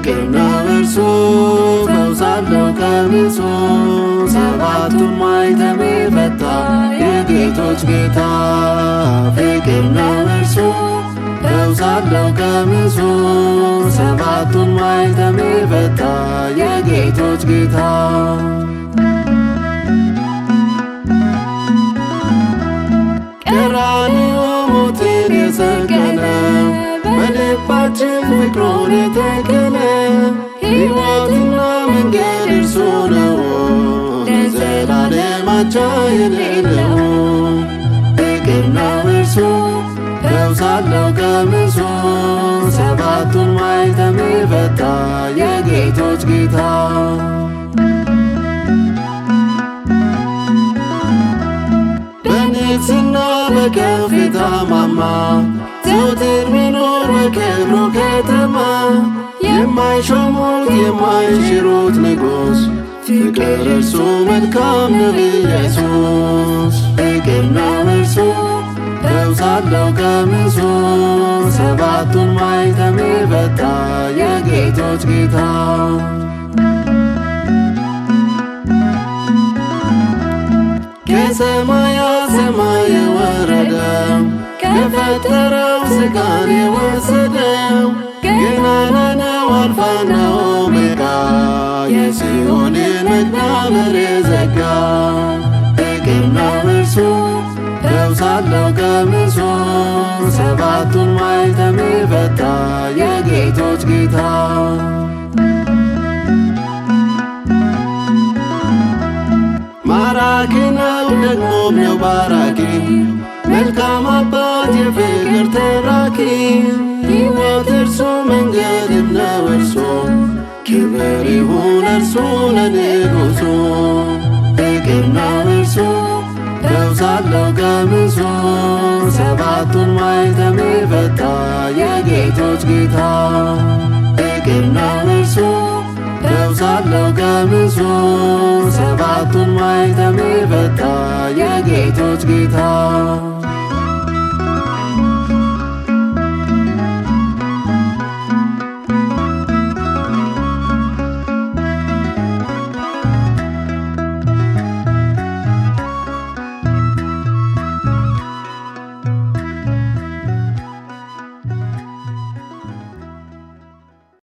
ፍቅር ነው እርሱ ፈውስ አለው ቀሚሱ ሰባቱን ማኅተም የፈታ የጌቶች ጌታ ፍቅር ነው እርሱ ፈውስ አለው ቀሚሱ ሰባቱን ማኅተም የፈታ የጌቶች ጌታ ቀራንዮ ሞትን የሰቀለ በልባችን ፍቅሩን የተከለ ሕይወትና መንገድ እርሱ ነው ለዘላለም አቻ የሌለው ፍቅር ነው እርሱ ፈውስ አለው ቀሚሱ ሰባቱን ማኅተም የፈታ የጌቶች ጌታ በንግሥና በከፍታ ማማ ዘወትር ሚኖር በክብሩ ከተማ የማይሾሙት የማይሽሩት ንጉሥ ፍቅር እርሱ መልካም ነው ኢየሱስ ፍቅር ነው እርሱ ፈውስ አለው ቀሚሱ ሰባቱን ማኅተም የፈታ የጌቶች ጌታ ከሰማያት ሰማይ የወረደው ከፈጠረው ሥጋን የወሰደው ገናና ነው አልፋና ኦሜጋ የሲኦልን መግቢያ በር የዘጋ ፍቅር ነው እርሱ ፈውስ አለው ቀሚሱ ሰባቱን ማኅተም የፈታ የጌቶች ጌታ ማራኪ ነው ደግሞም ነው ባራኪ መልካም አባት የፍቅር ተራኪ ሕይወት እርሱ መንገድም ነው እርሱ ክብር ይሁን እርሱ ለንጉሡ ፍቅር ነው እርሱ ፈውስ አለው ቀሚሱ ሰባቱን ማኅተም የፈታ የጌቶች ጌታ ፍቅር ነው እርሱ ፈውስ አለው ቀሚሱ ሰባቱን ማኅተም የፈታ የጌቶች ጌታ